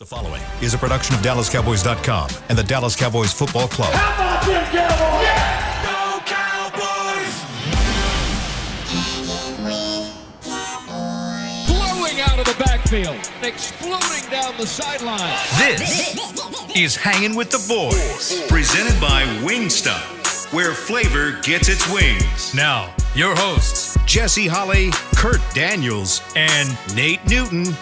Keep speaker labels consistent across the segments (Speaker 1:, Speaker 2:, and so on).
Speaker 1: The following is a production of DallasCowboys.com and the Dallas Cowboys Football Club.
Speaker 2: How about them Cowboys? Yeah!
Speaker 3: Go Cowboys!
Speaker 4: Blowing out of the backfield, exploding down the sideline.
Speaker 1: This is Hangin' with the Boys, presented by Wingstop, where flavor gets its wings. Now, your hosts, Jesse Holley, Kurt Daniels, and Nate Newton.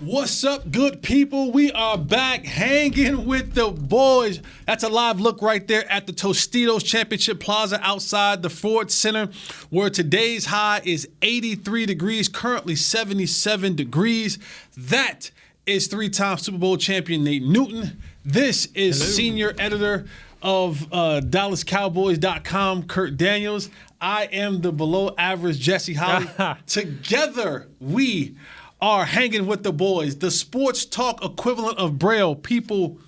Speaker 5: What's up, good people? We are back hanging with the boys. That's a live look right there at the Tostitos Championship Plaza outside the Ford Center, where today's high is 83 degrees, currently 77 degrees. That is three-time Super Bowl champion Nate Newton. This is senior editor of DallasCowboys.com, Kurt Daniels. I am the below-average Jesse Holley. Together, we are hanging with the boys, the sports talk equivalent of Braille. People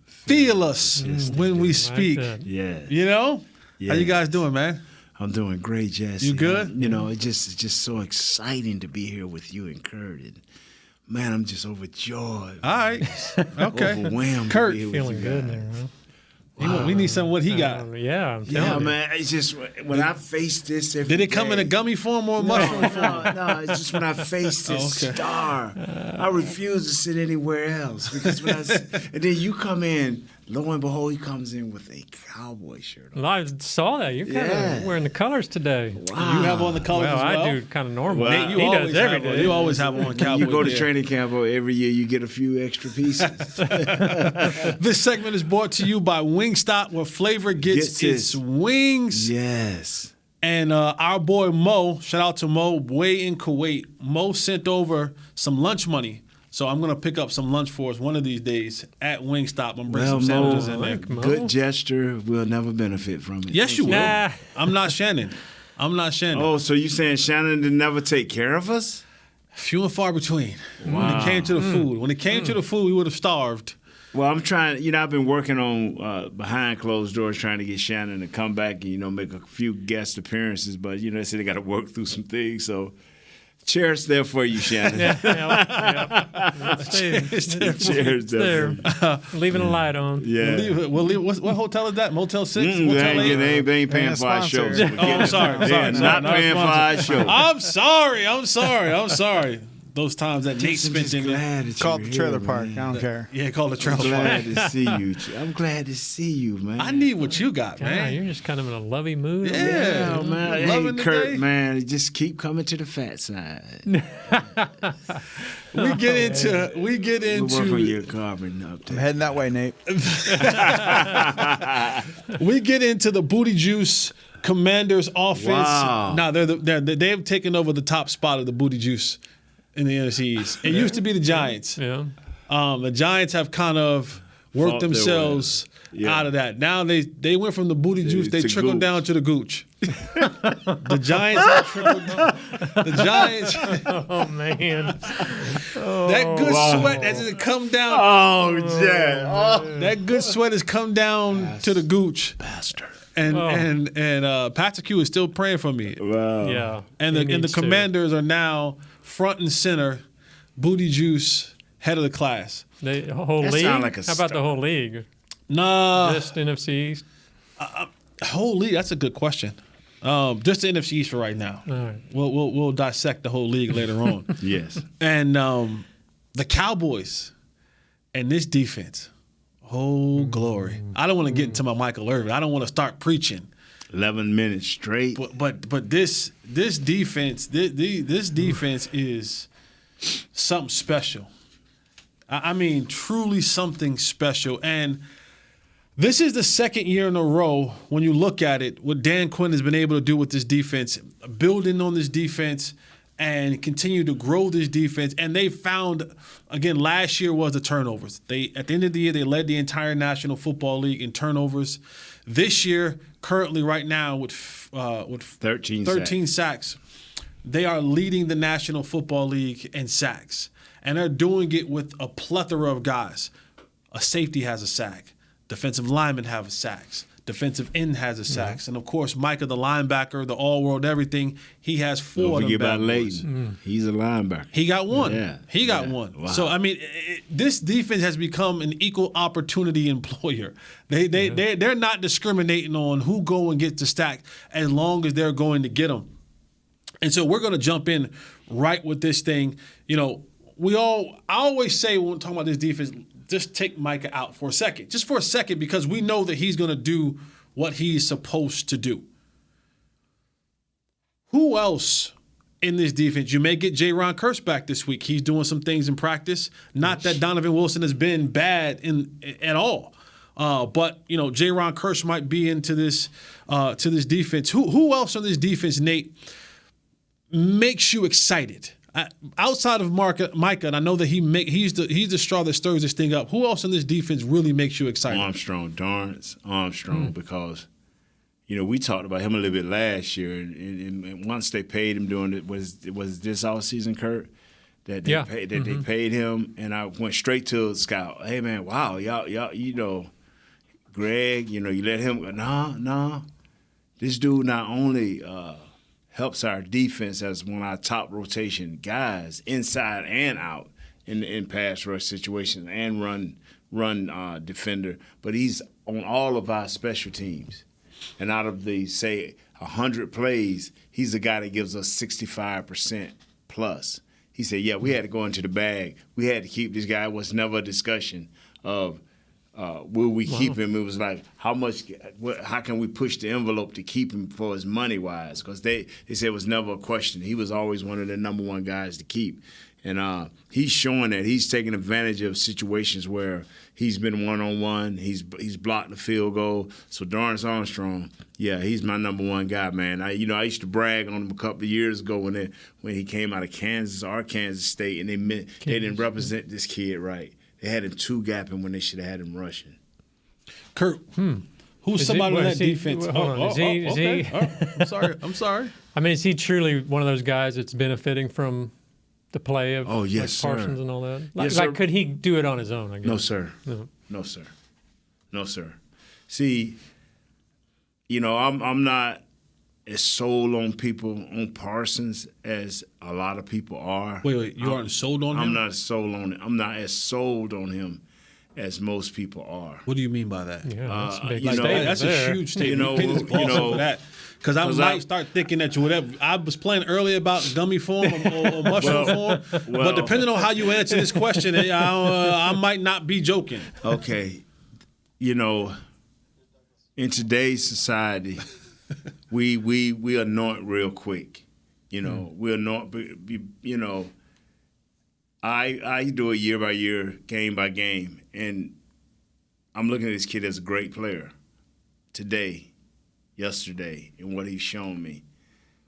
Speaker 5: feel us when we speak.
Speaker 6: Yeah.
Speaker 5: You know?
Speaker 6: Yeah.
Speaker 5: How you guys doing, man?
Speaker 6: I'm doing great, Jesse.
Speaker 5: You good?
Speaker 6: You know, it's just so exciting to be here with you and Kurt. And man, I'm just overjoyed.
Speaker 5: All right. Okay.
Speaker 6: Overwhelmed.
Speaker 5: Kurt,
Speaker 6: to be here with
Speaker 7: Feeling
Speaker 6: you
Speaker 7: good
Speaker 6: guys.
Speaker 7: there, huh?
Speaker 5: we need some of what he got.
Speaker 7: Yeah, I'm telling
Speaker 6: Yeah,
Speaker 7: you.
Speaker 6: man. It's just when I face this every
Speaker 5: Did it come in a
Speaker 6: day-
Speaker 5: gummy form or a mushroom form?
Speaker 6: No, it's just when I face this
Speaker 5: Okay.
Speaker 6: star, I refuse to sit anywhere else because and then you come in, lo and behold, he comes in with a cowboy shirt on.
Speaker 7: Well, I saw that. You're kind of wearing the colors today.
Speaker 5: You have on the colors
Speaker 7: Well,
Speaker 5: as well?
Speaker 7: I do kind of normal.
Speaker 6: Well,
Speaker 5: Nate, you
Speaker 7: he
Speaker 5: always
Speaker 7: does every
Speaker 5: have on-
Speaker 7: day.
Speaker 5: You always have on cowboy
Speaker 6: You go to
Speaker 5: gear.
Speaker 6: training camp every year, you get a few extra pieces.
Speaker 5: This segment is brought to you by Wingstop, where flavor gets its wings.
Speaker 6: Yes.
Speaker 5: And our boy Mo, shout out to Mo, way in Kuwait. Mo sent over some lunch money. So I'm going to pick up some lunch for us one of these days at Wingstop. I'm going to bring some sandwiches in there.
Speaker 7: Mo.
Speaker 6: Good gesture. We'll never benefit from it.
Speaker 5: Yes, you will.
Speaker 7: Nah.
Speaker 5: I'm not Shannon.
Speaker 6: Oh, so you saying Shannon did never take care of us?
Speaker 5: Few and far between. When it came to the food. When it came to the food, we would have starved.
Speaker 6: Well, I'm trying. I've been working on behind closed doors, trying to get Shannon to come back and make a few guest appearances. But they said they got to work through some things. So, chairs there for you, Shannon.
Speaker 7: Yeah.
Speaker 6: Chairs
Speaker 7: there.
Speaker 6: there.
Speaker 7: Leaving a light on.
Speaker 6: Yeah.
Speaker 5: We'll leave. What hotel is that? Motel 6?
Speaker 6: They
Speaker 5: Motel 8?
Speaker 6: ain't paying for our shows.
Speaker 5: Oh, I'm sorry.
Speaker 6: They're not paying for our shows.
Speaker 5: I'm sorry. Those times that Nate spent in there.
Speaker 6: glad that
Speaker 8: Call it
Speaker 6: you're
Speaker 8: the trailer
Speaker 6: here,
Speaker 8: park.
Speaker 6: man.
Speaker 8: I don't care.
Speaker 5: Yeah, call the trailer
Speaker 6: Glad
Speaker 5: park.
Speaker 6: to see you. I'm glad to see you, man.
Speaker 5: I need what you got,
Speaker 7: God,
Speaker 5: man.
Speaker 7: you're just kind of in a lovey mood.
Speaker 5: Yeah.
Speaker 6: Yeah, man.
Speaker 5: Loving
Speaker 6: Hey,
Speaker 5: the
Speaker 6: Kurt,
Speaker 5: day.
Speaker 6: man, just keep coming to the fat side.
Speaker 5: We get into
Speaker 6: We'll work on your carbon up
Speaker 8: I'm
Speaker 6: there.
Speaker 8: heading that way, Nate.
Speaker 5: we get into the Booty Juice Commanders offense.
Speaker 6: Wow.
Speaker 5: Now they've taken over the top spot of the Booty Juice in the NFC East. It used to be the Giants.
Speaker 7: Yeah.
Speaker 5: The Giants have kind of worked
Speaker 6: Fought their
Speaker 5: themselves out of that. Now they went from the Booty Juice, they
Speaker 6: to
Speaker 5: trickled
Speaker 6: Gooch.
Speaker 5: down to the Gooch. The Giants have trickled down. The Giants,
Speaker 7: Oh, man.
Speaker 5: that good sweat has come down.
Speaker 6: Oh, yeah.
Speaker 5: That good sweat has come down to the Gooch.
Speaker 6: Bastard.
Speaker 5: And Patrick Q is still praying for me.
Speaker 6: Wow.
Speaker 7: Yeah.
Speaker 5: And
Speaker 7: he
Speaker 5: the
Speaker 7: needs to.
Speaker 5: Commanders are now front and center, Booty Juice, head of the class.
Speaker 7: The whole
Speaker 6: That
Speaker 7: league?
Speaker 6: sound like a
Speaker 7: How about the
Speaker 6: star.
Speaker 7: whole league?
Speaker 5: Nah,
Speaker 7: Just NFC East?
Speaker 5: whole league. That's a good question. Just the NFC East for right now.
Speaker 7: All right.
Speaker 5: We'll dissect the whole league later on.
Speaker 6: Yes.
Speaker 5: And the Cowboys and this defense. Oh, glory. I don't want to get into my Michael Irvin. I don't want to start preaching.
Speaker 6: 11 minutes straight.
Speaker 5: But this defense this defense is something special. I mean, truly something special. And this is the second year in a row when you look at it, what Dan Quinn has been able to do with this defense, building on this defense and continue to grow this defense. And they found, again, last year was the turnovers. At the end of the year, they led the entire National Football League in turnovers. This year, currently right now with 13 sacks, they are leading the National Football League in sacks. And they're doing it with a plethora of guys. A safety has a sack. Defensive linemen have sacks. defensive end has a sacks. And, of course, Micah, the linebacker, the all-world everything, he has 4
Speaker 6: Don't
Speaker 5: of them
Speaker 6: forget about
Speaker 5: bad boys.
Speaker 6: Leighton. He's a linebacker.
Speaker 5: He got 1.
Speaker 6: Yeah.
Speaker 5: He got
Speaker 6: Yeah.
Speaker 5: 1.
Speaker 6: Wow.
Speaker 5: So, I mean, this defense has become an equal opportunity employer. They're not discriminating on who go and gets the stack as long as they're going to get them. And so we're going to jump in right with this thing. You know, I always say when we're talking about this defense, just take Micah out for a second. Just for a second, because we know that he's going to do what he's supposed to do. Who else in this defense? You may get Jaron Kearse back this week. He's doing some things in practice. Not that Donovan Wilson has been bad at all. But, you know, Jaron Kearse might be into this defense. Who else on this defense, Nate, makes you excited? Outside of Micah, and I know that he's the straw that stirs this thing up. Who else in this defense really makes you excited?
Speaker 6: Armstrong, because, you know, we talked about him a little bit last year, and once they paid him during it was this offseason, Kurt, that they paid him, and I went straight to Scout. Hey man, wow, y'all, you know, Greg, you know, you let him go. Nah, this dude not only helps our defense as one of our top rotation guys inside and out in pass rush situations and run defender, but he's on all of our special teams. And out of the, say, 100 plays, he's the guy that gives us 65% plus. He said, yeah, we had to go into the bag. We had to keep this guy. It was never a discussion of will we keep him. It was like, how can we push the envelope to keep him for his money-wise? Because they said it was never a question. He was always one of the number one guys to keep. And he's showing that he's taking advantage of situations where he's been one-on-one. He's blocked the field goal. So Dorrance Armstrong, yeah, he's my number one guy, man. I used to brag on him a couple of years ago when he came out of Kansas or Kansas State, and they didn't represent this kid right. They had him two-gapping when they should have had him rushing.
Speaker 5: Kurt, who's somebody on that defense?
Speaker 7: Hold on. Is he?
Speaker 5: I'm sorry.
Speaker 7: I mean, is he truly one of those guys that's benefiting from the play of
Speaker 6: yes,
Speaker 7: Parsons
Speaker 6: sir.
Speaker 7: and all that?
Speaker 6: Yes, sir.
Speaker 7: Could he do it on his own, I guess?
Speaker 6: No, sir. See, you know, I'm not as sold on Parsons as a lot of people are.
Speaker 5: Wait, you aren't sold on him?
Speaker 6: I'm not sold on it. I'm not as sold on him as most people are.
Speaker 5: What do you mean by that?
Speaker 7: Yeah, that's a big
Speaker 6: you know,
Speaker 7: statement
Speaker 5: That's
Speaker 7: there.
Speaker 5: a huge statement. You know, that. Because I might start thinking that whatever I was playing earlier about gummy form or mushroom form, but depending on how you answer this question, I might not be joking.
Speaker 6: Okay, you know, in today's society, we anoint real quick. You know, we anoint. You know, I do it year by year, game by game, and I'm looking at this kid as a great player today. Yesterday and what he's shown me,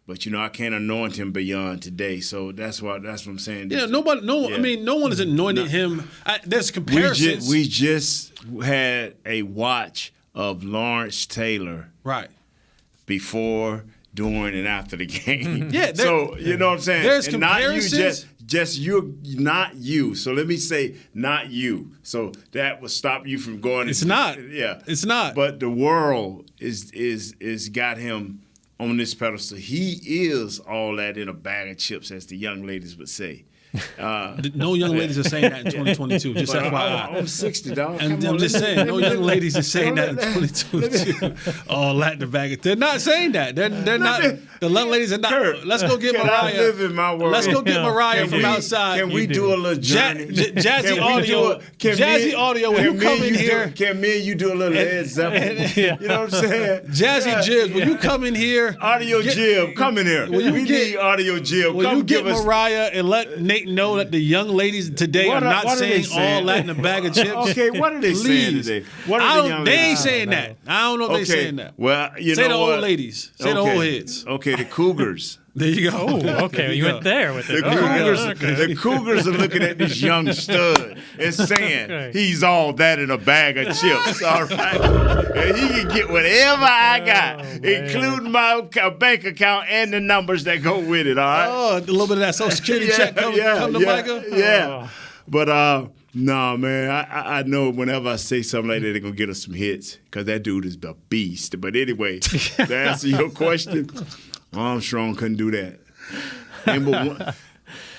Speaker 6: but you know I can't anoint him beyond today. So that's what I'm saying.
Speaker 5: Yeah, I mean, no one has anointed him. There's comparisons.
Speaker 6: We just had a watch of Lawrence Taylor,
Speaker 5: right,
Speaker 6: before, during, and after the game.
Speaker 5: Yeah,
Speaker 6: so you know what I'm saying.
Speaker 5: There's
Speaker 6: and
Speaker 5: comparisons.
Speaker 6: Not you, just you're not you. So let me say not you. So that will stop you from going.
Speaker 5: It's not.
Speaker 6: Yeah,
Speaker 5: it's not.
Speaker 6: But the world is got him on this pedestal. He is all that in a bag of chips, as the young ladies would say.
Speaker 5: No young ladies are saying that in 2022. Just FYI.
Speaker 6: I'm 60, dog.
Speaker 5: And I'm just saying, no young ladies are saying that in 2022. All that in the bag. They're not saying that. They're not. The young ladies are not.
Speaker 6: Kurt,
Speaker 5: let's go get
Speaker 6: can
Speaker 5: Mariah.
Speaker 6: I live in my world?
Speaker 5: Let's go get Mariah from
Speaker 6: we,
Speaker 5: outside.
Speaker 6: Can we do a little journey?
Speaker 5: Jazzy audio. Jazzy audio. When you come in here,
Speaker 6: can me and you do a little Led Zeppelin? You know what I'm saying?
Speaker 5: Jazzy Jibs, when you come in here,
Speaker 6: audio Jib, come in here. We need audio Jib.
Speaker 5: Will
Speaker 6: Come
Speaker 5: you get
Speaker 6: give us.
Speaker 5: Mariah and let Nate know that the young ladies today are not saying all that in a bag of chips?
Speaker 6: Okay, what are they saying today? What are the young
Speaker 5: they
Speaker 6: ladies
Speaker 5: ain't saying that. I don't know if they're saying that.
Speaker 6: Well, you
Speaker 5: say
Speaker 6: know
Speaker 5: the
Speaker 6: what?
Speaker 5: old ladies. Say the old heads.
Speaker 6: Okay, the Cougars.
Speaker 5: There you go.
Speaker 7: Oh, okay. You went there with it.
Speaker 6: The Cougars are looking at this young stud and saying he's all that in a bag of chips, all right? And he can get whatever I got, including my bank account and the numbers that go with it, all right?
Speaker 5: Oh, a little bit of that Social Security check come to Micah?
Speaker 6: Yeah. But No, man, I know whenever I say something like that, they're going to get us some hits because that dude is the beast. But anyway, to answer your question, Armstrong couldn't do that. Number one,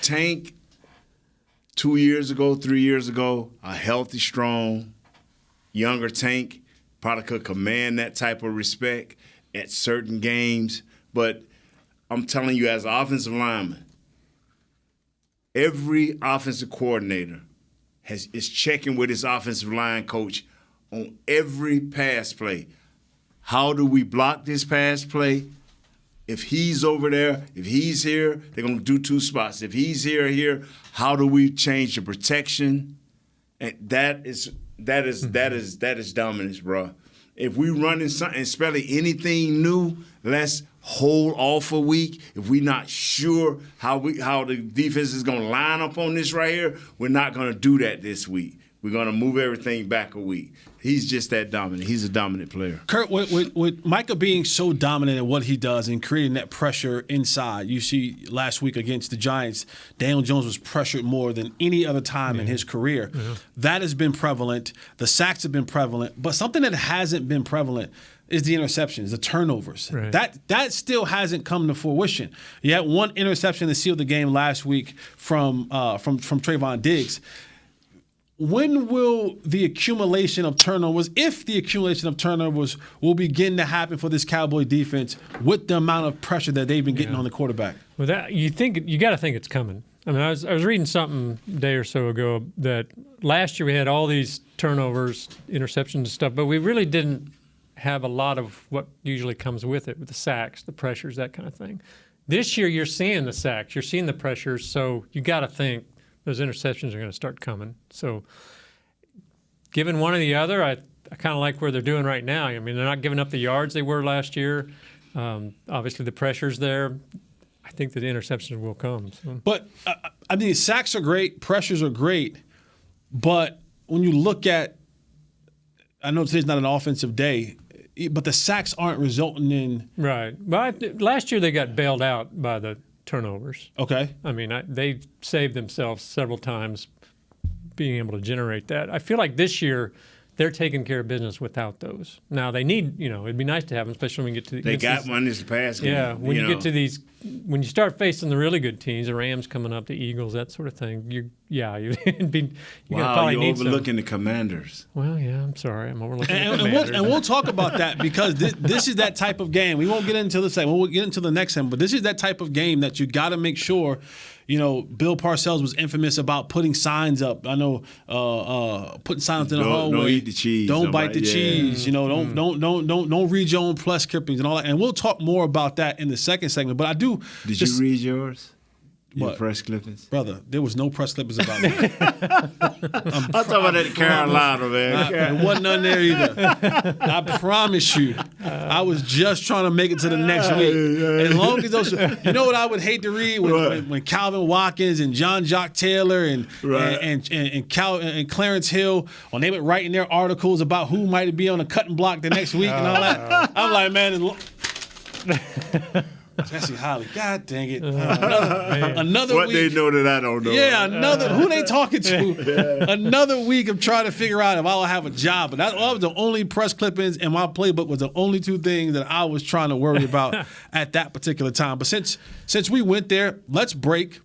Speaker 6: Tank, 2 years ago, 3 years ago, a healthy, strong, younger Tank probably could command that type of respect at certain games. But I'm telling you, as an offensive lineman, every offensive coordinator is checking with his offensive line coach on every pass play. How do we block this pass play? If he's over there, if he's here, they're going to do 2 spots. If he's here, how do we change the protection? And that is dominance, bro. If we running something, especially anything new, let's hold off a week. If we're not sure how the defense is going to line up on this right here, we're not going to do that this week. We're going to move everything back a week. He's just that dominant. He's a dominant player.
Speaker 5: Kurt, with Micah being so dominant at what he does and creating that pressure inside, you see last week against the Giants, Daniel Jones was pressured more than any other time in his career. Yeah. That has been prevalent. The sacks have been prevalent. But something that hasn't been prevalent is the interceptions, the turnovers. Right. That still hasn't come to fruition. You had one interception that sealed the game last week from Trayvon Diggs. When will the accumulation of turnovers, if the accumulation of turnovers will begin to happen for this Cowboy defense with the amount of pressure that they've been getting on the quarterback?
Speaker 7: Well, you got to think it's coming. I mean, I was reading something a day or so ago that last year we had all these turnovers, interceptions and stuff, but we really didn't have a lot of what usually comes with it, with the sacks, the pressures, that kind of thing. This year you're seeing the sacks, you're seeing the pressures, so you got to think those interceptions are going to start coming. So given one or the other, I kind of like where they're doing right now. I mean, they're not giving up the yards they were last year. Obviously, the pressure's there. I think that the interceptions will come. So.
Speaker 5: But, I mean, sacks are great, pressures are great, but when you look at – I know today's not an offensive day, but the sacks aren't resulting in –
Speaker 7: Right. But last year they got bailed out by the turnovers.
Speaker 5: Okay.
Speaker 7: I mean, they saved themselves several times being able to generate that. I feel like this year they're taking care of business without those. Now they need, it'd be nice to have them, especially when we get to
Speaker 6: they got one this pass game.
Speaker 7: Yeah, when you get to these, when you start facing the really good teams, the Rams coming up, the Eagles, that sort of thing. You're
Speaker 6: overlooking the Commanders.
Speaker 7: Well, yeah, I'm sorry, I'm overlooking the Commanders.
Speaker 5: And we'll talk about that because this is that type of game. We won't get into the second. We'll get into the next one, but this is that type of game that you got to make sure. Bill Parcells was infamous about putting signs up. I know putting signs in the hallway.
Speaker 6: Don't eat the cheese.
Speaker 5: Don't bite the cheese. Don't read your own press clippings and all that. And we'll talk more about that in the second segment. But I do.
Speaker 6: Did you read yours? Your
Speaker 5: What?
Speaker 6: press clippings?
Speaker 5: Brother, there was no press clippings about me.
Speaker 6: I'm talking about that Carolina, man.
Speaker 5: There wasn't none there either. I promise you. I was just trying to make it to the next week. As long as those, what I would hate to read when Calvin Watkins and John Jock Taylor and Clarence Hill, when they were writing their articles about who might be on the cutting block the next week and all that. I'm like, man. Jesse Holly, God dang it! Another
Speaker 6: what
Speaker 5: week.
Speaker 6: They know that I don't know.
Speaker 5: Yeah, who they talking to? Another week of trying to figure out if I'll have a job. But that was the only press clippings in my playbook. Was the only two things that I was trying to worry about at that particular time. But since we went there, let's break.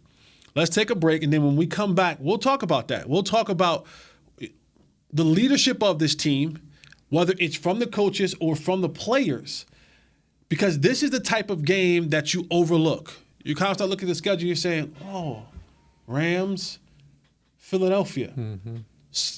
Speaker 5: Let's take a break, and then when we come back, we'll talk about that. We'll talk about the leadership of this team, whether it's from the coaches or from the players. Because this is the type of game that you overlook. You kind of start looking at the schedule, you're saying, Rams, Philadelphia,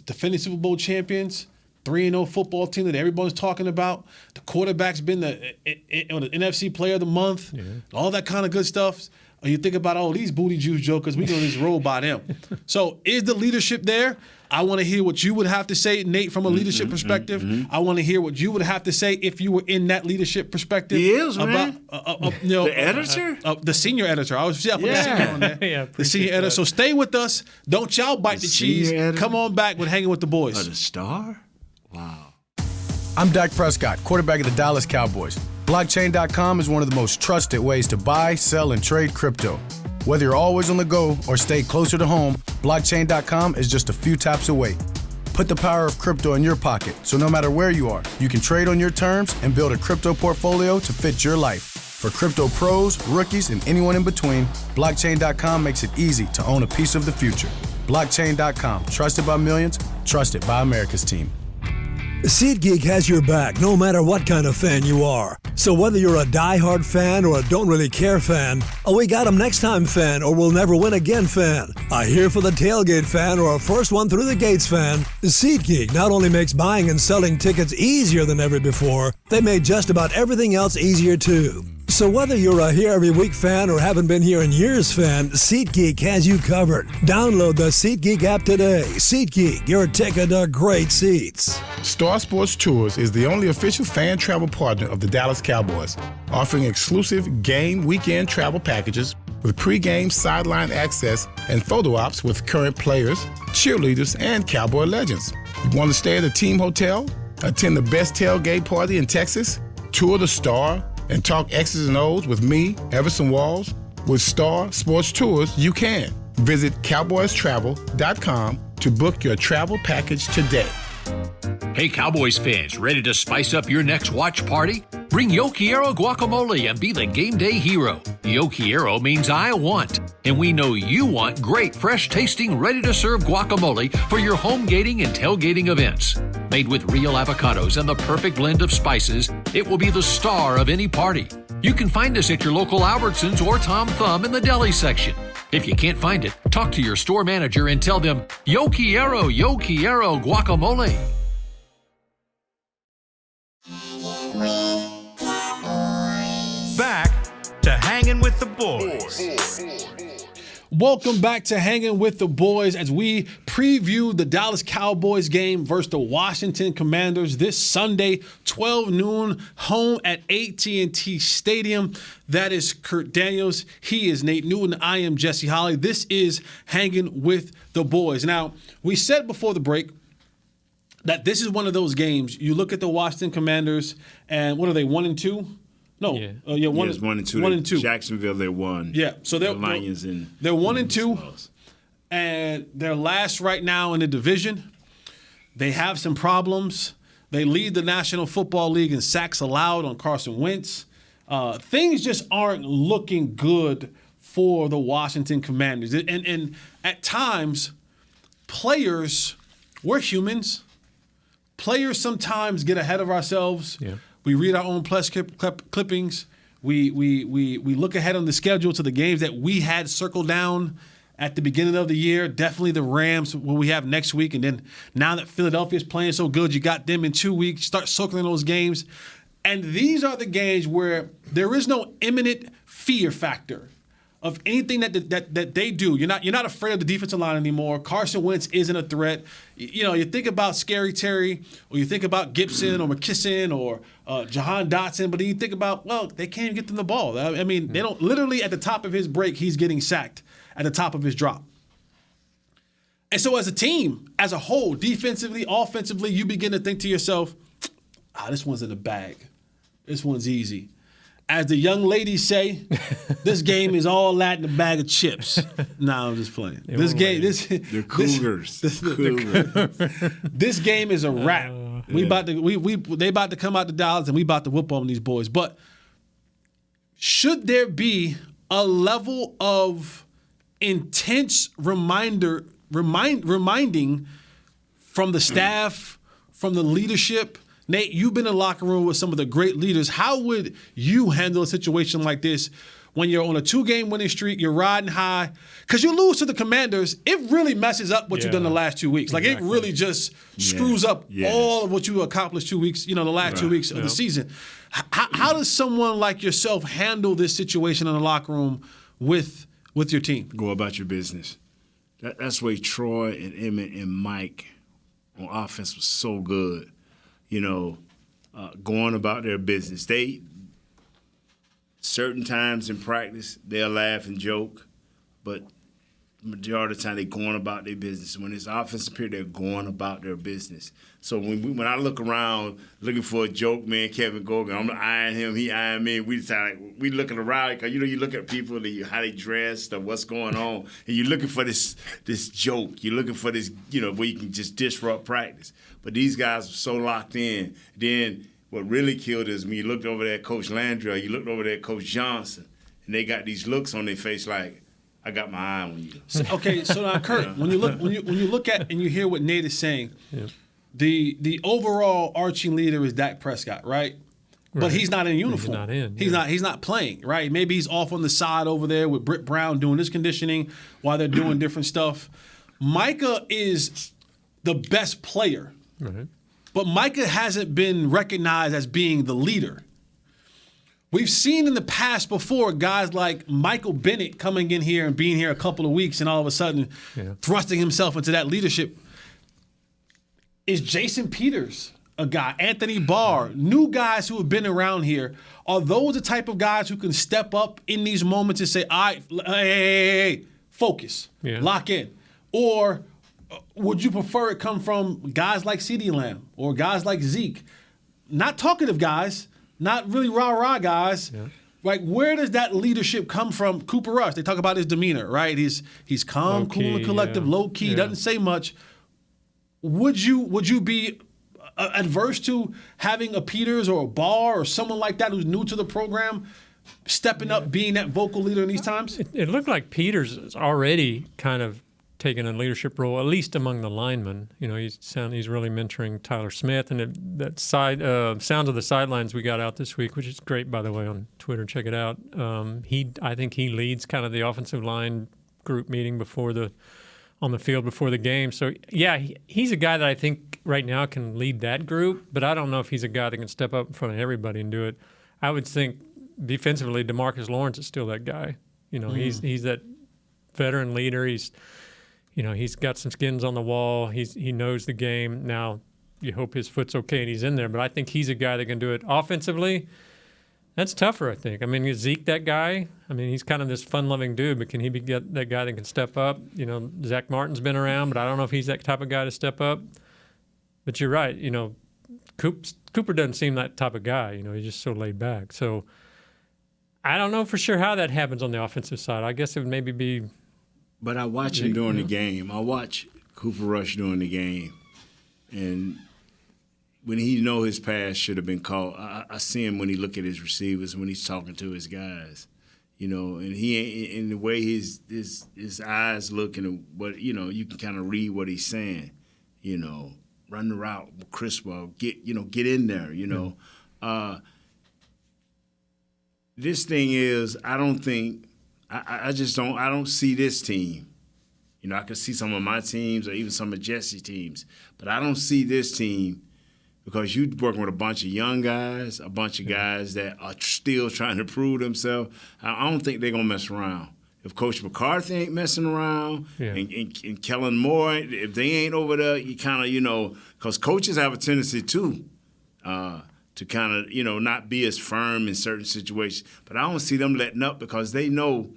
Speaker 5: defending Super Bowl champions, 3-0 football team that everybody's talking about. The quarterback's been the NFC Player of the Month, all that kind of good stuff. Or you think about, these booty juice jokers, we gonna just roll by them. So is the leadership there? I want to hear what you would have to say, Nate, from a leadership perspective. I want to hear what you would have to say if you were in that leadership perspective.
Speaker 6: He is, man.
Speaker 5: The
Speaker 6: editor?
Speaker 5: The senior editor. I was put the senior on there. The senior editor.
Speaker 7: That.
Speaker 5: So stay with us. Don't y'all bite the cheese.
Speaker 6: Editor?
Speaker 5: Come on back with Hanging with the Boys.
Speaker 6: The Star? Wow.
Speaker 3: I'm Dak Prescott, quarterback of the Dallas Cowboys. Blockchain.com is one of the most trusted ways to buy, sell, and trade crypto. Whether you're always on the go or stay closer to home, blockchain.com is just a few taps away. Put the power of crypto in your pocket, so no matter where you are, you can trade on your terms and build a crypto portfolio to fit your life. For crypto pros, rookies, and anyone in between, blockchain.com makes it easy to own a piece of the future. Blockchain.com, trusted by millions, trusted by America's team.
Speaker 8: SeatGeek has your back no matter what kind of fan you are. So whether you're a die-hard fan or a don't really care fan, a we got 'em next time fan or we'll never win again fan, a here for the tailgate fan or a first one through the gates fan, SeatGeek not only makes buying and selling tickets easier than ever before, they made just about everything else easier too. So whether you're a here every week fan or haven't been here in years fan, SeatGeek has you covered. Download the SeatGeek app today. SeatGeek, your ticket to great seats.
Speaker 9: Star Sports Tours is the only official fan travel partner of the Dallas Cowboys, offering exclusive game weekend travel packages with pregame sideline access and photo ops with current players, cheerleaders, and Cowboy legends. You want to stay at a team hotel, attend the best tailgate party in Texas, tour the Star, and talk X's and O's with me, Everson Walls? With Star Sports Tours, you can. Visit cowboystravel.com to book your travel package today.
Speaker 10: Hey Cowboys fans, ready to spice up your next watch party? Bring Yo Quiero guacamole and be the game day hero. Yo Quiero means I want, and we know you want great, fresh-tasting, ready-to-serve guacamole for your home gating and tailgating events. Made with real avocados and the perfect blend of spices, it will be the star of any party. You can find us at your local Albertsons or Tom Thumb in the deli section. If you can't find it, talk to your store manager and tell them, Yo Quiero guacamole.
Speaker 1: Back to Hangin' with the Boys.
Speaker 5: Welcome back to Hanging with the Boys as we preview the Dallas Cowboys game versus the Washington Commanders this Sunday, 12 noon, home at AT&T Stadium. That is Kurt Daniels. He is Nate Newton. I am Jesse Holly. This is Hanging with the Boys. Now, we said before the break that this is one of those games. You look at the Washington Commanders, and what are they, 1-2? No,
Speaker 7: Yeah.
Speaker 5: One
Speaker 6: It's 1-2.
Speaker 5: 1-2.
Speaker 6: Jacksonville, they won.
Speaker 5: Yeah, so
Speaker 6: the Lions
Speaker 5: they're 1-2, and they're last right now in the division. They have some problems. They lead the National Football League in sacks allowed on Carson Wentz. Things just aren't looking good for the Washington Commanders, and at times, players, we're humans. Players sometimes get ahead of ourselves.
Speaker 7: Yeah.
Speaker 5: We read our own press clippings. We look ahead on the schedule to the games that we had circled down at the beginning of the year. Definitely the Rams, what we have next week. And then now that Philadelphia's playing so good, you got them in 2 weeks. Start circling those games. And these are the games where there is no imminent fear factor of anything that they do. You're not afraid of the defensive line anymore. Carson Wentz isn't a threat. You think about Scary Terry, or you think about Gibson or McKisson or Jahan Dotson, but then you think about, well, they can't even get them the ball. I mean, they don't, literally at the top of his break, he's getting sacked at the top of his drop. And so as a team, as a whole, defensively, offensively, you begin to think to yourself, this one's in the bag. This one's easy. As the young ladies say, this game is all that in a bag of chips. Nah, I'm just playing. This game,
Speaker 6: the Cougars.
Speaker 5: This game is a wrap. They about to come out to Dallas, and we about to whoop on these boys. But should there be a level of intense reminding from the staff, from the leadership? Nate, you've been in the locker room with some of the great leaders. How would you handle a situation like this when you're on a 2-game winning streak, you're riding high? Because you lose to the Commanders, it really messes up what you've done the last 2 weeks. Like, it really just screws up all of what you accomplished 2 weeks, the last 2 weeks of the season. How does someone like yourself handle this situation in the locker room with your team?
Speaker 6: Go about your business. That's why Troy and Emmett and Mike on offense was so good. Going about their business. Certain times in practice, they'll laugh and joke, but majority of the time they're going about their business. When it's offensive period, they're going about their business. So when I look around looking for a joke, man, Kevin Gogan, I'm eyeing him, he eyeing me. We looking around because you look at people, how they dress, what's going on, and you're looking for this joke. You're looking for this, where you can just disrupt practice. But these guys are so locked in. Then what really killed is when you looked over there at Coach Landry, or you looked over there at Coach Johnson, and they got these looks on their face like, I got my eye on you.
Speaker 5: Okay, so now Kurt, when you look at and you hear what Nate is saying, the overall arching leader is Dak Prescott, right? But he's not in uniform. He's not He's not playing, right? Maybe he's off on the side over there with Britt Brown doing his conditioning while they're doing different stuff. Micah is the best player, but Micah hasn't been recognized as being the leader. We've seen in the past before guys like Michael Bennett coming in here and being here a couple of weeks and all of a sudden thrusting himself into that leadership. Is Jason Peters a guy? Anthony Barr, new guys who have been around here. Are those the type of guys who can step up in these moments and say, all right, hey, focus, lock in? Or would you prefer it come from guys like CeeDee Lamb or guys like Zeke? Not talkative guys, not really rah-rah guys. Like, where does that leadership come from? Cooper Rush, they talk about his demeanor, right? He's calm, low-key, cool, and collective, low-key, doesn't say much. Would you be adverse to having a Peters or a Barr or someone like that who's new to the program stepping up, being that vocal leader in these times?
Speaker 7: It looked like Peters is already kind of taking a leadership role, at least among the linemen. He's really mentoring Tyler Smith, and that Sounds of the Sidelines we got out this week, which is great, by the way, on Twitter. Check it out. I think he leads kind of the offensive line group meeting on the field before the game. So yeah, he's a guy that I think right now can lead that group, but I don't know if he's a guy that can step up in front of everybody and do it. I would think defensively, DeMarcus Lawrence is still that guy. He's that veteran leader. He's got some skins on the wall. He knows the game. Now, you hope his foot's okay and he's in there, but I think he's a guy that can do it. Offensively, that's tougher, I think. I mean, is Zeke that guy? I mean, he's kind of this fun-loving dude, but can he be that guy that can step up? Zach Martin's been around, but I don't know if he's that type of guy to step up. But you're right. Cooper doesn't seem that type of guy. He's just so laid back. So I don't know for sure how that happens on the offensive side. I guess it would maybe be.
Speaker 6: But I watch him during the game. I watch Cooper Rush during the game. And when he know his pass should have been caught, I see him when he look at his receivers, when he's talking to his guys. And he in the way his eyes look and what you can kind of read what he's saying. Run the route, crisp ball, get in there. This thing is, I don't think. I don't see this team. I can see some of my teams or even some of Jesse's teams, but I don't see this team because you're working with a bunch of young guys, a bunch of guys that are still trying to prove themselves. I don't think they're going to mess around. If Coach McCarthy ain't messing around and Kellen Moore, if they ain't over there, you kind of, because coaches have a tendency too, to kind of, not be as firm in certain situations. But I don't see them letting up because they know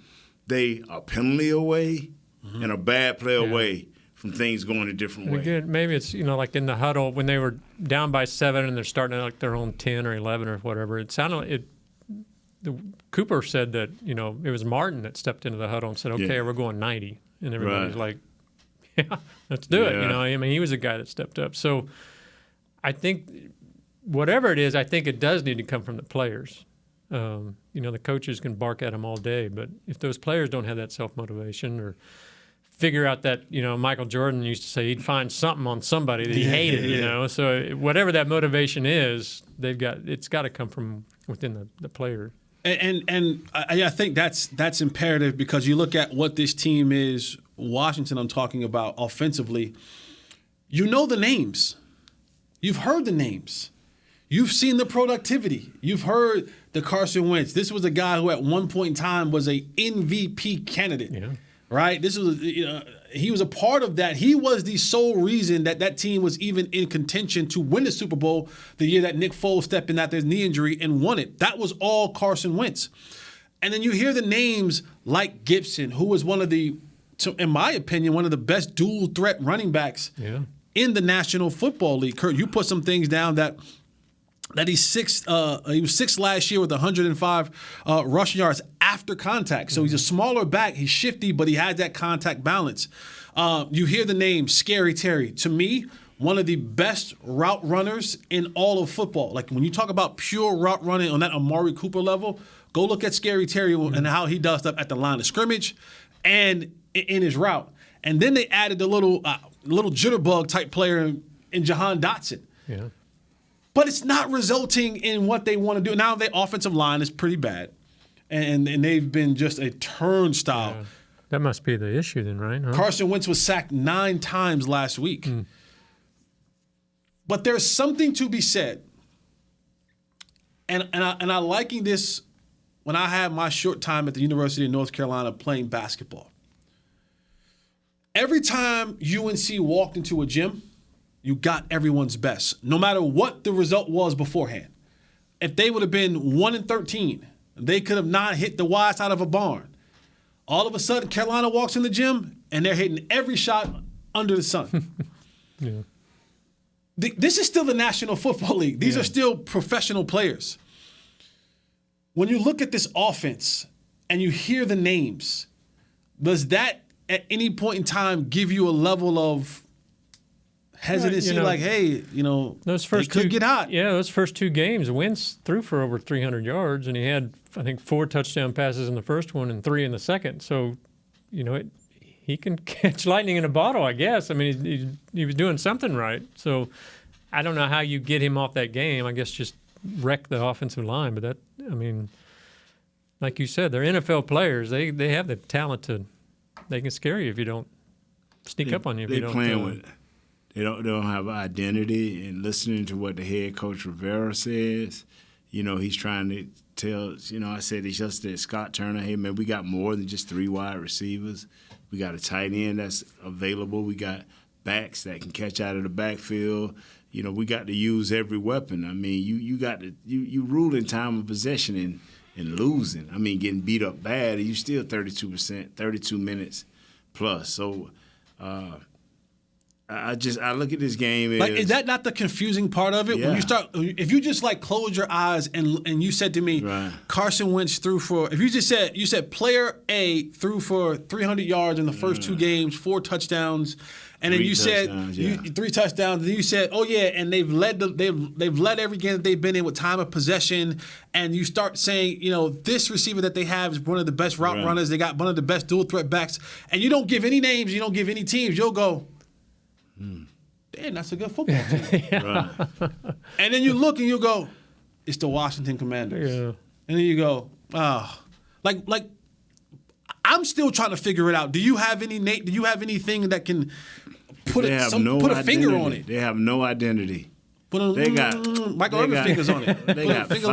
Speaker 6: they are penalty away and a bad play away from things going a different way.
Speaker 7: Again, maybe it's, like in the huddle when they were down by 7 and they're starting at like their own 10 or 11 or whatever. It sounded like Cooper said that, it was Martin that stepped into the huddle and said, okay, we're going 90. And everybody's like, yeah, let's do it. I mean, he was a guy that stepped up. So I think whatever it is, I think it does need to come from the players. The coaches can bark at them all day, but if those players don't have that self-motivation or figure out that, Michael Jordan used to say he'd find something on somebody that he hated, so whatever that motivation is, it's got to come from within the player.
Speaker 5: And I think that's imperative because you look at what this team is, Washington I'm talking about offensively, the names. You've heard the names. You've seen the productivity. You've heard the Carson Wentz. This was a guy who at one point in time was a MVP candidate, right? This was, he was a part of that. He was the sole reason that team was even in contention to win the Super Bowl the year that Nick Foles stepped in after his knee injury and won it. That was all Carson Wentz. And then you hear the names like Gibson, who was one of the in my opinion, one of the best dual threat running backs in the National Football League. Kurt, you put some things down that he's sixth. He was sixth last year with 105 rushing yards after contact. So he's a smaller back. He's shifty, but he has that contact balance. You hear the name Scary Terry. To me, one of the best route runners in all of football. Like when you talk about pure route running on that Amari Cooper level, go look at Scary Terry and how he does stuff at the line of scrimmage and in his route. And then they added the little jitterbug type player in Jahan Dotson.
Speaker 7: Yeah.
Speaker 5: But it's not resulting in what they want to do. Now their offensive line is pretty bad, and they've been just a turnstile.
Speaker 7: Yeah. That must be the issue then, right? Huh?
Speaker 5: Carson Wentz was sacked 9 times last week. But there's something to be said, and I liking this when I had my short time at the University of North Carolina playing basketball. Every time UNC walked into a gym, you got everyone's best, no matter what the result was beforehand. If they would have been 1-13, they could have not hit the wide side of a barn. All of a sudden, Carolina walks in the gym, and they're hitting every shot under the sun.
Speaker 7: Yeah.
Speaker 5: This is still the National Football League. These are still professional players. When you look at this offense and you hear the names, does that at any point in time give you a level of hesitancy, like, hey,
Speaker 7: those first
Speaker 5: they could get hot?
Speaker 7: Yeah, those first 2 games, Wentz threw for over 300 yards, and he had, I think, 4 touchdown passes in the first one and 3 in the second. So, he can catch lightning in a bottle, I guess. I mean, he was doing something right. So I don't know how you get him off that game. I guess just wreck the offensive line. But like you said, they're NFL players. They have the talent they can scare you if you don't sneak up on you.
Speaker 6: They don't have identity, and listening to what the head coach Rivera says, he's trying to tell, I said he's just at Scott Turner, hey, man, we got more than just 3 wide receivers. We got a tight end that's available. We got backs that can catch out of the backfield. We got to use every weapon. I mean, you rule in time of possession and losing. I mean, getting beat up bad, and you still 32%, 32 minutes plus. So I look at this game as,
Speaker 5: is that not the confusing part of it?
Speaker 6: Yeah.
Speaker 5: When if you just close your eyes and you said to me,
Speaker 6: right,
Speaker 5: Carson Wentz threw for, if you said player A threw for 300 yards in the first 2 games, 4 touchdowns, and then you said 3 touchdowns, and then you said, oh yeah, and they've led every game that they've been in with time of possession, and you start saying, this receiver that they have is one of the best route runners, they got one of the best dual threat backs, and you don't give any names, you don't give any teams, you'll go, damn, that's a good football team.
Speaker 6: right.
Speaker 5: And then you look and you go, it's the Washington Commanders.
Speaker 7: Yeah.
Speaker 5: And then you go, like I'm still trying to figure it out. Do you have anything that can put a finger on it?
Speaker 6: They have no identity.
Speaker 5: They got Michael Irvin fingers on it.
Speaker 6: They got 5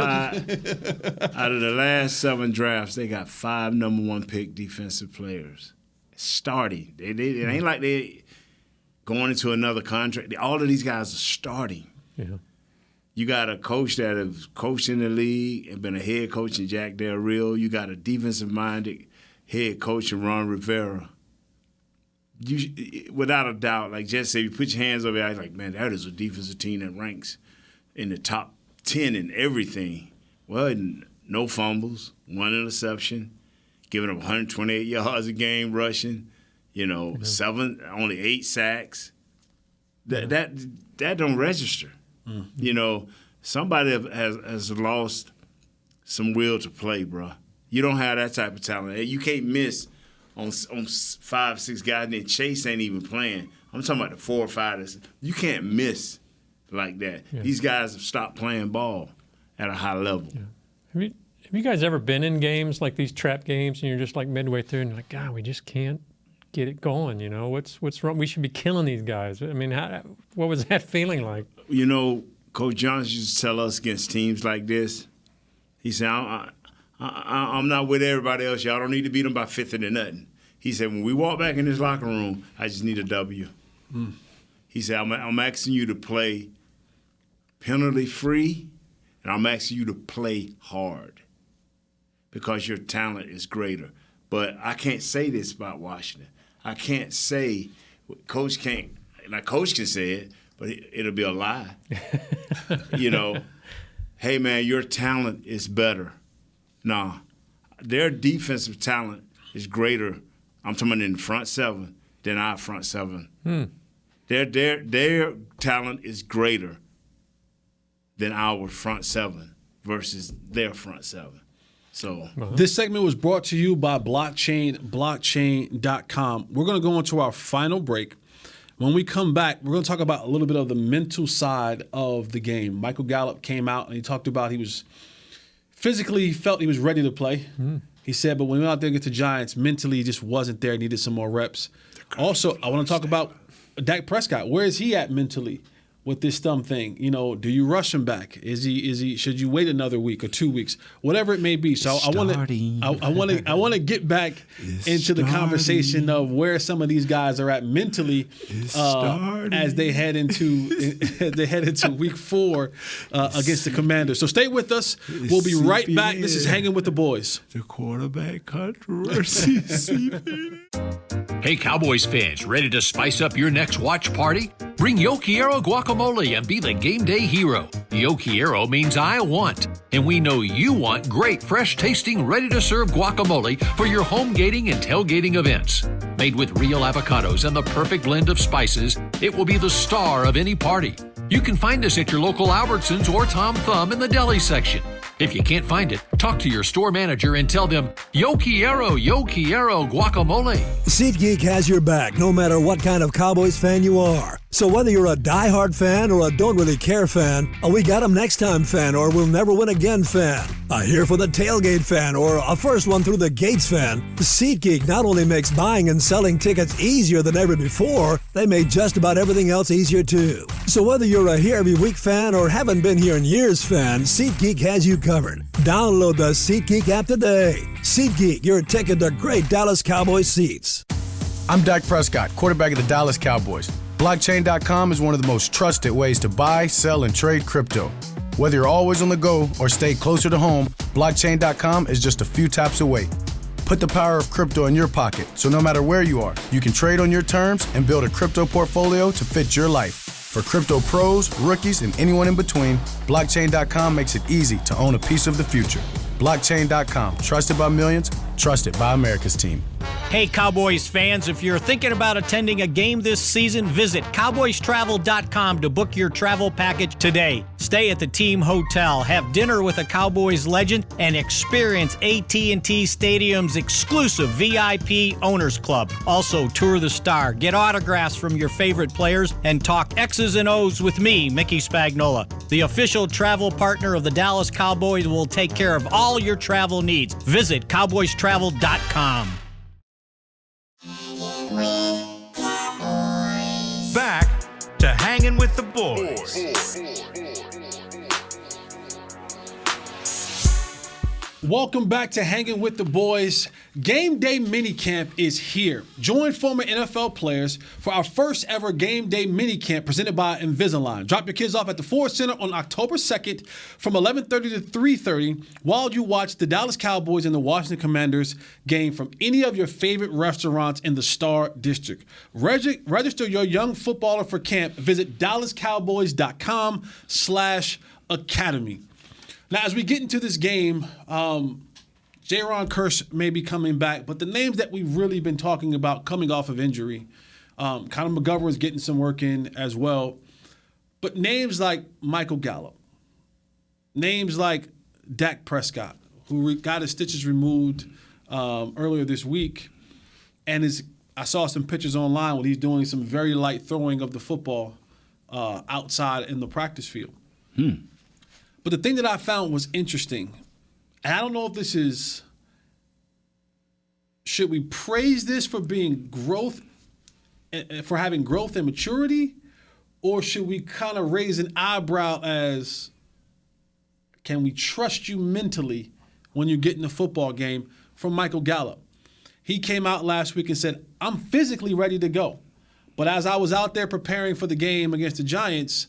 Speaker 6: out of the last 7 drafts. They got 5 number 1 pick defensive players starting. It ain't like they going into another contract. All of these guys are starting.
Speaker 7: Yeah.
Speaker 6: You got a coach that has coached in the league and been a head coach in Jack Del Rio. You got a defensive-minded head coach in Ron Rivera. Without a doubt, like Jess said, you put your hands over it, I was like, man, that is a defensive team that ranks in the top 10 in everything. Well, no fumbles, 1 interception, giving up 128 yards a game rushing, only 8 sacks. That don't register. Mm-hmm. Somebody has lost some will to play, bro. You don't have that type of talent. You can't miss on 5, 6 guys, and then Chase ain't even playing. I'm talking about the 4 or 5. You can't miss like that. Yeah. These guys have stopped playing ball at a high level.
Speaker 7: Yeah. Have you guys ever been in games like these trap games, and you're just like midway through, and you're like, God, we just can't get it going? What's wrong? We should be killing these guys. I mean, what was that feeling like?
Speaker 6: Coach Johnson used to tell us against teams like this, he said, I'm not with everybody else. Y'all don't need to beat them by 50 to nothing. He said, when we walk back in this locker room, I just need a W. Mm. He said, I'm asking you to play penalty-free, and I'm asking you to play hard because your talent is greater. But I can't say this about Washington. I can't say, Coach can't. Now, Coach can say it, but it'll be a lie. Hey, man, your talent is better. Nah, their defensive talent is greater. I'm talking about in the front seven than our front seven. Their talent is greater than our front seven versus their front seven. So
Speaker 5: This segment was brought to you by blockchain.com. We're going to go into our final break. When we come back, we're going to talk about a little bit of the mental side of the game. Michael Gallup came out and he talked about he felt he was ready to play. He said, but when we went out there against the Giants, mentally he just wasn't there, needed some more reps. Also, I want to talk about Dak Prescott. Where is he at mentally with this thumb thing? Do you rush him back? Is he should you wait another week or 2 weeks? Whatever it may be. So I want to get back into the conversation of where some of these guys are at mentally as they head into week 4 against the Commanders. So stay with us. We'll be right back. This is Hanging with the Boys.
Speaker 6: The quarterback controversy.
Speaker 10: Hey, Cowboys fans, ready to spice up your next watch party? Bring Yo Quiero guacamole and be the game day hero. Yo Quiero means I want, and we know you want great, fresh-tasting, ready-to-serve guacamole for your home gating and tailgating events. Made with real avocados and the perfect blend of spices, it will be the star of any party. You can find us at your local Albertsons or Tom Thumb in the deli section. If you can't find it, talk to your store manager and tell them, Yo Quiero guacamole.
Speaker 8: SeatGeek has your back no matter what kind of Cowboys fan you are. So whether you're a diehard fan or a don't really care fan, a we got 'em next time fan or we'll never win again fan, a here for the tailgate fan or a first one through the gates fan, SeatGeek not only makes buying and selling tickets easier than ever before, they made just about everything else easier too. So whether you're a here every week fan or haven't been here in years fan, SeatGeek has you covered. Download the SeatGeek app today. SeatGeek, your ticket to great Dallas Cowboys seats.
Speaker 3: I'm Dak Prescott, quarterback of the Dallas Cowboys. Blockchain.com is one of the most trusted ways to buy, sell, and trade crypto. Whether you're always on the go or stay closer to home, Blockchain.com is just a few taps away. Put the power of crypto in your pocket, so no matter where you are, you can trade on your terms and build a crypto portfolio to fit your life. For crypto pros, rookies, and anyone in between, Blockchain.com makes it easy to own a piece of the future. Blockchain.com, trusted by millions, trusted by America's team.
Speaker 11: Hey, Cowboys fans, if you're thinking about attending a game this season, visit cowboystravel.com to book your travel package today. Stay at the team hotel, have dinner with a Cowboys legend, and experience AT&T Stadium's exclusive VIP Owners Club. Also, tour the Star, get autographs from your favorite players, and talk X's and O's with me, Mickey Spagnola. The official travel partner of the Dallas Cowboys will take care of all your travel needs. Visit cowboystravel.com.
Speaker 1: Back to Hanging with the Boys.
Speaker 5: Welcome back to Hanging with the Boys. Game Day Minicamp is here. Join former NFL players for our first ever Game Day Minicamp presented by Invisalign. Drop your kids off at the Ford Center on October 2nd from 11:30 to 3:30 while you watch the Dallas Cowboys and the Washington Commanders game from any of your favorite restaurants in the Star District. Register your young footballer for camp. Visit dallascowboys.com/academy. Now, as we get into this game, Jaron Kearse may be coming back, but the names that we've really been talking about coming off of injury, Connor McGovern is getting some work in as well, but names like Michael Gallup, names like Dak Prescott, who got his stitches removed earlier this week, and I saw some pictures online where he's doing some very light throwing of the football outside in the practice field. But the thing that I found was interesting, and I don't know if this is, should we praise this for being growth, for having growth and maturity, or should we kind of raise an eyebrow as, can we trust you mentally when you get in the football game, from Michael Gallup? He came out last week and said, I'm physically ready to go. But as I was out there preparing for the game against the Giants,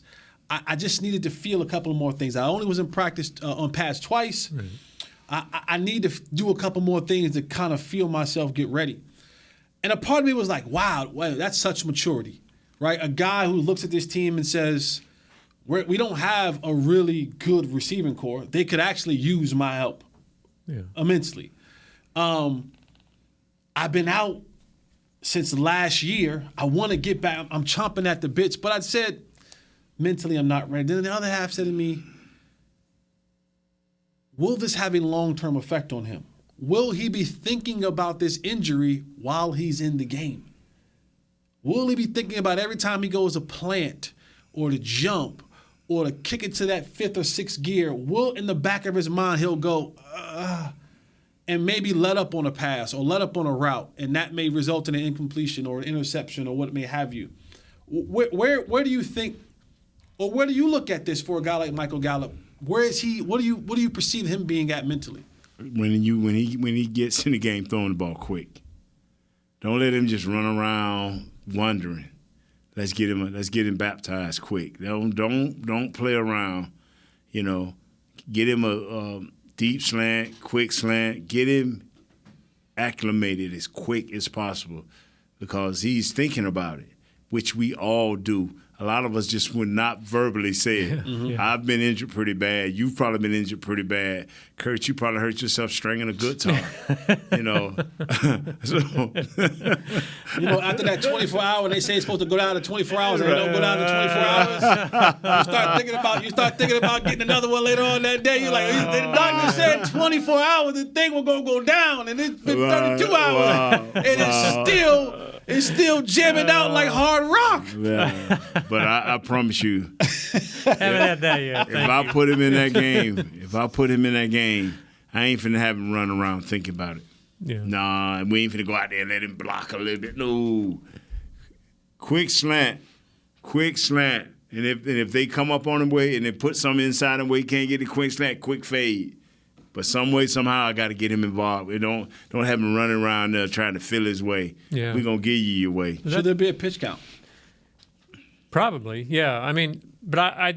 Speaker 5: I just needed to feel a couple of more things. I only was in practice on pads twice. Right. I need to do a couple more things to kind of feel myself get ready. And a part of me was like, wow, that's such maturity, right? A guy who looks at this team and says, we don't have a really good receiving core. They could actually use my help immensely. I've been out since last year. I want to get back. I'm chomping at the bits. But I said, mentally, I'm not ready. Then the other half said to me, will this have a long-term effect on him? Will he be thinking about this injury while he's in the game? Will he be thinking about every time he goes to plant or to jump or to kick it to that 5th or 6th gear? Will in the back of his mind he'll go, and maybe let up on a pass or let up on a route, and that may result in an incompletion or an interception or what it may have you. Where do you think, or where do you look at this for a guy like Michael Gallup? Where is he? What do you perceive him being at mentally?
Speaker 6: When he gets in the game, throwing the ball quick. Don't let him just run around wondering. Let's get him baptized quick. Don't play around. Get him a deep slant, quick slant. Get him acclimated as quick as possible because he's thinking about it, which we all do. A lot of us just would not verbally say it. Yeah. I've been injured pretty bad. You've probably been injured pretty bad. Kurt, you probably hurt yourself stringing a guitar. So,
Speaker 5: after that 24 hour, they say it's supposed to go down to 24 hours, and they don't go down to 24 hours. You start thinking about getting another one later on that day. You're like, the doctor said 24 hours, the thing was gonna go down, and it's been 32 hours, and it's still jamming out like hard rock.
Speaker 6: Yeah. But I promise you,
Speaker 7: haven't had that yet.
Speaker 6: If I put him in that game, I ain't finna have him run around thinking about it.
Speaker 7: Yeah.
Speaker 6: Nah, we ain't finna go out there and let him block a little bit. No. Quick slant. And if they come up on him way and they put something inside him where he can't get the quick slant, quick fade. But some way, somehow, I got to get him involved. We don't have him running around there trying to feel his way. Yeah. We're going to give you your way.
Speaker 5: Should there be a pitch count?
Speaker 7: Probably, yeah. I mean, but I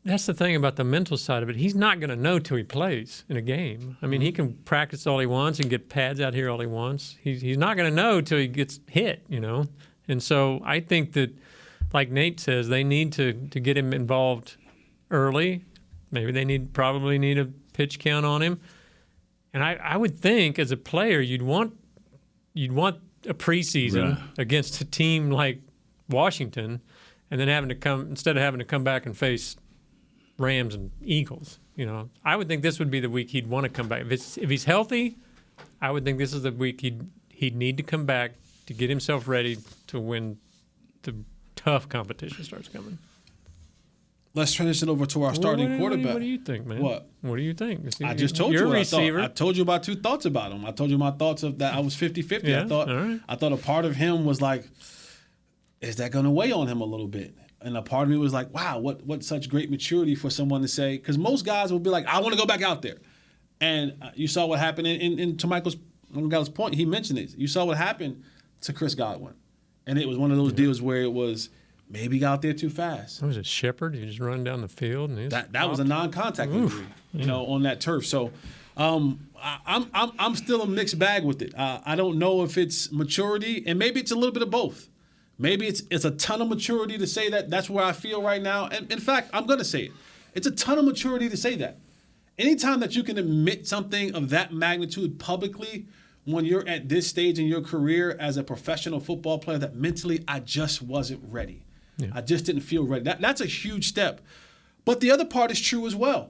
Speaker 7: that's the thing about the mental side of it. He's not going to know till he plays in a game. I mean, he can practice all he wants and get pads out here all he wants. He's not going to know till he gets hit, And so I think that, like Nate says, they need to get him involved early. Maybe they probably need a pitch count on him. And I would think as a player you'd want a preseason against a team like Washington, and then instead of having to come back and face Rams and Eagles. I would think this would be the week he'd want to come back. If he's healthy, I would think this is the week he'd need to come back to get himself ready to when the tough competition starts coming.
Speaker 5: Let's transition over to our starting quarterback.
Speaker 7: What do you think, man?
Speaker 5: What
Speaker 7: do you think?
Speaker 5: I just told you
Speaker 7: what I thought.
Speaker 5: I told you about 2 thoughts about him. I told you my thoughts of that. I was 50-50.
Speaker 7: Yeah,
Speaker 5: I thought a part of him was like, is that going to weigh on him a little bit? And a part of me was like, wow, what such great maturity for someone to say. Because most guys will be like, I want to go back out there. And you saw what happened to Michael's point. He mentioned it. You saw what happened to Chris Godwin. And it was one of those deals where it was, maybe he got out there too fast.
Speaker 7: What was it, Shepard? You just run down the field and
Speaker 5: that was a non-contact injury, on that turf. So, I'm still a mixed bag with it. I don't know if it's maturity, and maybe it's a little bit of both. Maybe it's a ton of maturity to say that's where I feel right now. And in fact, I'm going to say it. It's a ton of maturity to say that. Anytime that you can admit something of that magnitude publicly, when you're at this stage in your career as a professional football player, that mentally I just wasn't ready. Yeah. I just didn't feel ready. That's a huge step. But the other part is true as well,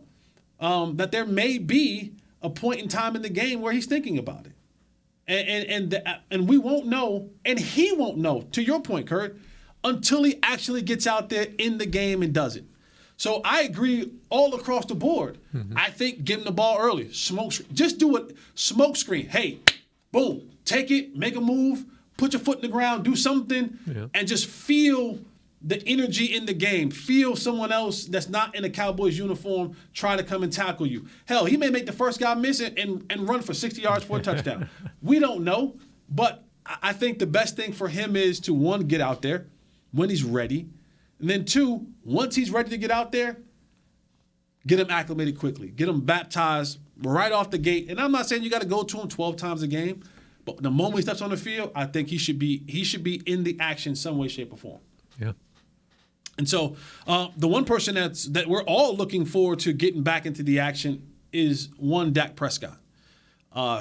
Speaker 5: that there may be a point in time in the game where he's thinking about it. And we won't know, and he won't know, to your point, Kurt, until he actually gets out there in the game and does it. So I agree all across the board. Mm-hmm. I think give him the ball early. Just do it. Smoke screen. Hey, boom. Take it. Make a move. Put your foot in the ground. Do something. Yeah. And just feel the energy in the game. Feel someone else that's not in a Cowboys uniform try to come and tackle you. Hell, he may make the first guy miss it and run for 60 yards for a touchdown. We don't know. But I think the best thing for him is to, 1, get out there when he's ready. And then 2, once he's ready to get out there, get him acclimated quickly. Get him baptized right off the gate. And I'm not saying you got to go to him 12 times a game, But the moment he steps on the field, I think he should be in the action some way, shape, or form.
Speaker 7: Yeah.
Speaker 5: And so the one person that we're all looking forward to getting back into the action is one Dak Prescott.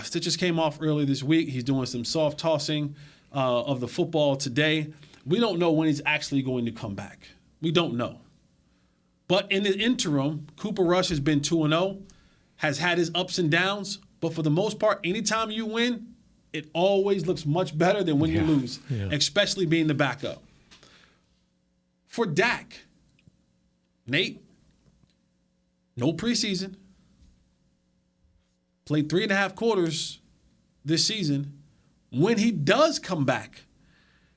Speaker 5: Stitches came off earlier this week. He's doing some soft tossing of the football today. We don't know when he's actually going to come back. We don't know. But in the interim, Cooper Rush has been 2-0, has had his ups and downs, but for the most part, anytime you win, it always looks much better than when you lose, especially being the backup. For Dak, Nate, no preseason, played 3.5 quarters this season. When he does come back,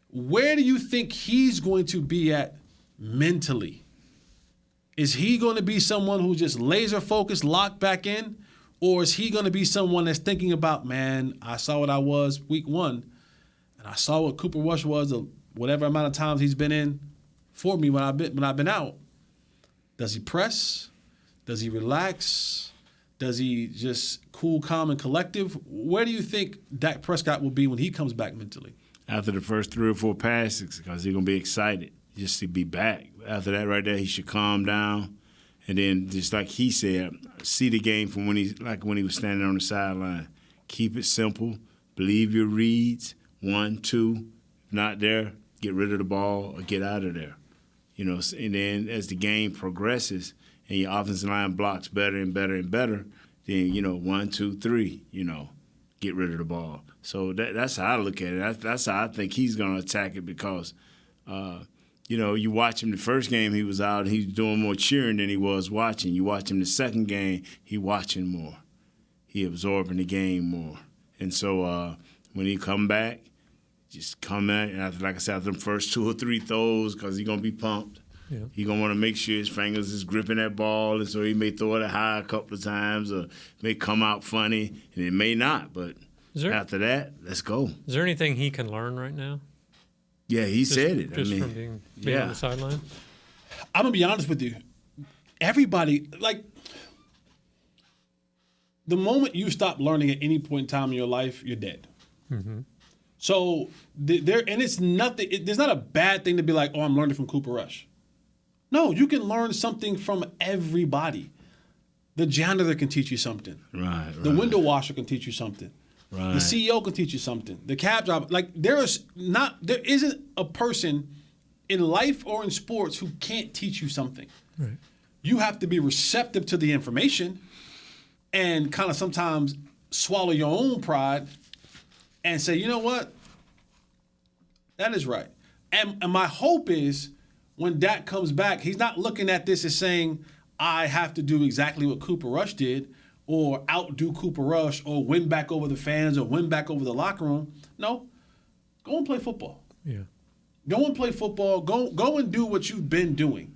Speaker 5: where do you think he's going to be at mentally? Is he going to be someone who's just laser focused, locked back in? Or is he going to be someone that's thinking about, man, I saw what I was week 1, and I saw what Cooper Rush was, whatever amount of times he's been in for me when I've been out. Does he press? Does he relax? Does he just cool, calm, and collective? Where do you think Dak Prescott will be when he comes back mentally?
Speaker 6: After the first 3 or 4 passes, because he's going to be excited just to be back. After that right there, he should calm down. And then just like he said, see the game from when he was standing on the sideline. Keep it simple. Believe your reads. 1, 2. If not there, get rid of the ball or get out of there. And then as the game progresses and your offensive line blocks better and better and better, then, 1, 2, 3, get rid of the ball. So that's how I look at it. That's how I think he's going to attack it because, you watch him the first game he was out, he's doing more cheering than he was watching. You watch him the second game, he watching more. He absorbing the game more. And so when he come back, just come back. And after, like I said, after the first 2 or 3 throws, because he's going to be pumped. Yeah. He's going to want to make sure his fingers is gripping that ball, and so he may throw it high a couple of times or may come out funny, and it may not. But after that, let's go.
Speaker 7: Is there anything he can learn right now?
Speaker 6: Yeah, he said it.
Speaker 7: Just from being on the sideline?
Speaker 5: I'm going to be honest with you. Everybody, the moment you stop learning at any point in time in your life, you're dead. Mm-hmm. So it's nothing. There's not a bad thing to be like, oh, I'm learning from Cooper Rush. No, you can learn something from everybody. The janitor can teach you something.
Speaker 6: Right.
Speaker 5: The window washer can teach you something.
Speaker 6: Right.
Speaker 5: The CEO can teach you something. The cab driver, there isn't a person in life or in sports who can't teach you something.
Speaker 7: Right.
Speaker 5: You have to be receptive to the information and kind of sometimes swallow your own pride and say, you know what? That is right. And my hope is when Dak comes back, he's not looking at this as saying, I have to do exactly what Cooper Rush did or outdo Cooper Rush or win back over the fans or win back over the locker room. No. Go and play football.
Speaker 7: Yeah.
Speaker 5: Go and play football. Go and do what you've been doing.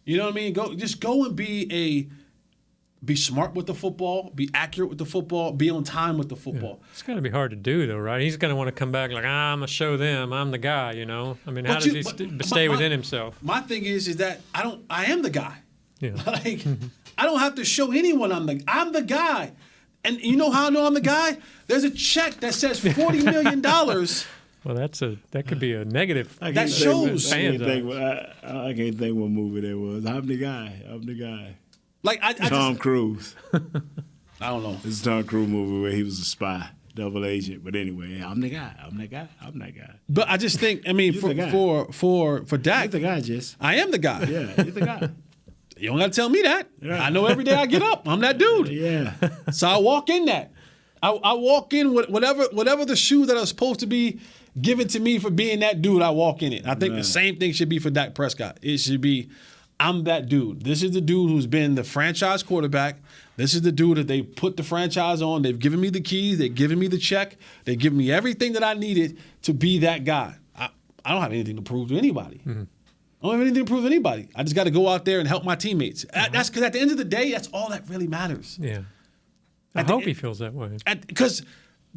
Speaker 5: You know what I mean? Go and be smart with the football, be accurate with the football, be on time with the football.
Speaker 7: Yeah. It's got to be hard to do, though, right? He's going to want to come back like, I'm going to show them I'm the guy, I mean, how does he stay within himself?
Speaker 5: My thing is that I am the guy.
Speaker 7: Yeah.
Speaker 5: I don't have to show anyone I'm the guy. And you know how I know I'm the guy? There's a check that says $40 million.
Speaker 7: Well, that could be a negative.
Speaker 5: That shows.
Speaker 6: I can't think what movie that was. I'm the guy. Tom Cruise.
Speaker 5: I don't know.
Speaker 6: It's a Tom Cruise movie where he was a spy, double agent. But anyway, I'm the guy.
Speaker 5: But I just think, for Dak,
Speaker 6: you're the guy, Jess.
Speaker 5: I am the guy.
Speaker 6: Yeah, you're the guy.
Speaker 5: You don't got to tell me that. Yeah. I know every day I get up, I'm that dude.
Speaker 6: Yeah.
Speaker 5: So I walk in that. I walk in with whatever the shoe that are supposed to be given to me for being that dude, I walk in it. I think the same thing should be for Dak Prescott. It should be, I'm that dude. This is the dude who's been the franchise quarterback. This is the dude that they put the franchise on. They've given me the keys. They've given me the check. They've given me everything that I needed to be that guy. I don't have anything to prove to anybody. Mm-hmm. I don't have anything to prove to anybody. I just got to go out there and help my teammates. That's because at the end of the day, that's all that really matters.
Speaker 7: Yeah. I hope he feels that way.
Speaker 5: Because,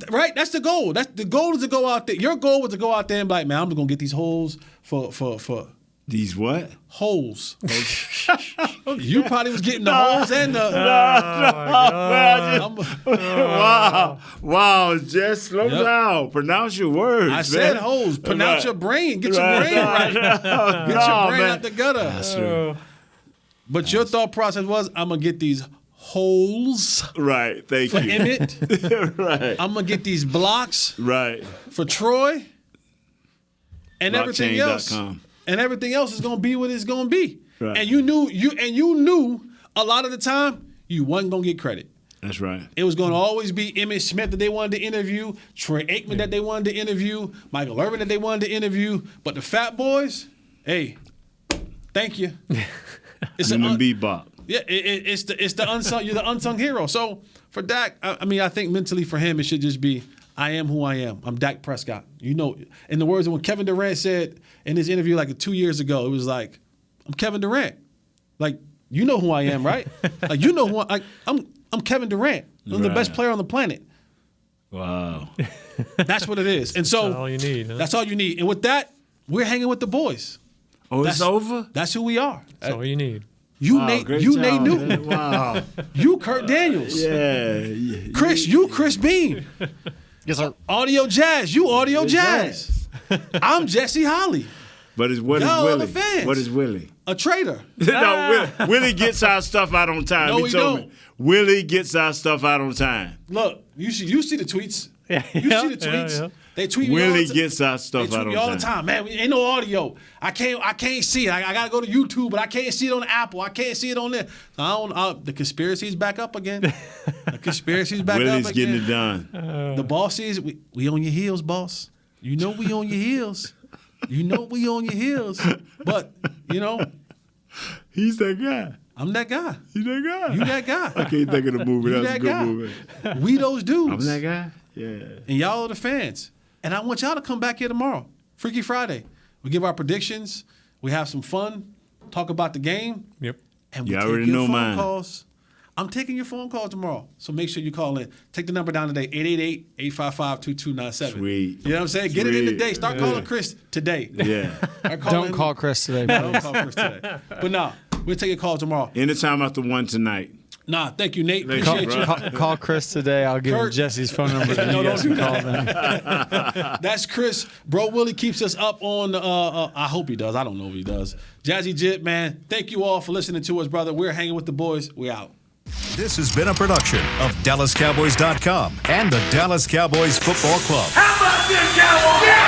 Speaker 5: right, that's the goal. The goal is to go out there. Your goal was to go out there and be like, man, I'm going to get these holes for
Speaker 6: These what?
Speaker 5: Holes. You probably was getting the holes and the.
Speaker 6: Wow, just slow down. Pronounce your words.
Speaker 5: I said holes. Pronounce your brain. Get your brain right. Get your brain out the gutter.
Speaker 6: That's true.
Speaker 5: But your thought process was, I'm going to get these holes.
Speaker 6: Right, thank
Speaker 5: for
Speaker 6: you.
Speaker 5: Emmett.
Speaker 6: Right.
Speaker 5: I'm going to get these blocks.
Speaker 6: Right.
Speaker 5: For Troy. And everything else.
Speaker 6: Blockchain.com.
Speaker 5: And everything else is going to be what it's going to be.
Speaker 6: Right.
Speaker 5: And you knew a lot of the time you wasn't going to get credit.
Speaker 6: That's right.
Speaker 5: It was going to always be Emmitt Smith that they wanted to interview, Troy Aikman that they wanted to interview, Michael Irvin that they wanted to interview. But the Fat Boys, hey, thank you. It's
Speaker 6: bebop.
Speaker 5: Yeah, it's the unsung. You're the unsung hero. So for Dak, I mean, I think mentally for him, it should just be, I am who I am. I'm Dak Prescott. You know, in the words of when Kevin Durant said in his interview like 2 years ago, it was like, I'm Kevin Durant. Like, you know who I am, right? Like, you know who I'm Kevin Durant. I'm the best player on the planet.
Speaker 6: Wow.
Speaker 5: That's what it is. And so
Speaker 7: that's all you need. Huh?
Speaker 5: That's all you need. And with that, we're hanging with the boys.
Speaker 6: Oh, it's over?
Speaker 5: That's who we are.
Speaker 7: That's all you need.
Speaker 5: You Nate Newton.
Speaker 6: Wow.
Speaker 5: You Kurt Daniels.
Speaker 6: Yeah.
Speaker 5: Chris, you Chris Bean.
Speaker 12: Yes, sir.
Speaker 5: Audio Jazz, you Audio Jazz. I'm Jesse Holly.
Speaker 6: But what is
Speaker 5: Y'all
Speaker 6: Willie?
Speaker 5: the fans.
Speaker 6: What is Willie?
Speaker 5: A traitor.
Speaker 6: No, Willie gets our stuff out on time.
Speaker 5: No,
Speaker 6: he
Speaker 5: he
Speaker 6: told
Speaker 5: don't.
Speaker 6: me. Willie gets our stuff out on time.
Speaker 5: Look, you see the tweets. You see the tweets.
Speaker 7: Yeah.
Speaker 5: They tweet me all
Speaker 6: Willie
Speaker 5: the
Speaker 6: gets our stuff
Speaker 5: They
Speaker 6: out
Speaker 5: tweet
Speaker 6: on
Speaker 5: me all the time. Man, ain't no audio. I can't see it. I gotta go to YouTube, but I can't see it on Apple. I can't see it on there. So the conspiracy's back up again. The conspiracy's back
Speaker 6: Willie's
Speaker 5: up again.
Speaker 6: getting it done.
Speaker 5: The boss is we on your heels, boss. You know we on your heels. You know we on your heels. But
Speaker 6: he's that guy.
Speaker 5: I'm that guy.
Speaker 6: He's that guy.
Speaker 5: You that guy.
Speaker 6: I can't think of the movie.
Speaker 5: You
Speaker 6: That's a
Speaker 5: that
Speaker 6: good
Speaker 5: guy.
Speaker 6: movie.
Speaker 5: We those dudes.
Speaker 6: I'm that guy. Yeah.
Speaker 5: And y'all are the fans. And I want y'all to come back here tomorrow. Freaky Friday. We give our predictions. We have some fun. Talk about the game.
Speaker 7: Yep.
Speaker 5: And we
Speaker 6: You
Speaker 5: take
Speaker 6: already
Speaker 5: your
Speaker 6: know
Speaker 5: phone
Speaker 6: mine.
Speaker 5: calls. I'm taking your phone call tomorrow. So make sure you call in. Take the number down today, 888-855-2297.
Speaker 6: Sweet.
Speaker 5: You know what I'm saying? Get it in
Speaker 6: Sweet.
Speaker 5: today. Start calling Chris today.
Speaker 6: Yeah.
Speaker 12: Don't call Chris today,
Speaker 5: Don't
Speaker 12: please.
Speaker 5: call Chris today. But nah, we'll take a call tomorrow.
Speaker 6: Anytime after 1 tonight.
Speaker 5: Nah, thank you, Nate.
Speaker 6: Thank you,
Speaker 5: Appreciate
Speaker 6: bro.
Speaker 5: you.
Speaker 12: Call Chris today. I'll give
Speaker 5: Kurt.
Speaker 12: Jesse's phone number.
Speaker 5: No, don't do
Speaker 12: call
Speaker 5: that.
Speaker 12: them.
Speaker 5: That's Chris. Bro Willie keeps us up on, I hope he does. I don't know if he does. Jazzy Jit, man, thank you all for listening to us, brother. We're hanging with the boys. We out.
Speaker 1: This has been a production of DallasCowboys.com and the Dallas Cowboys Football Club.
Speaker 2: How about this, Cowboys? Yeah!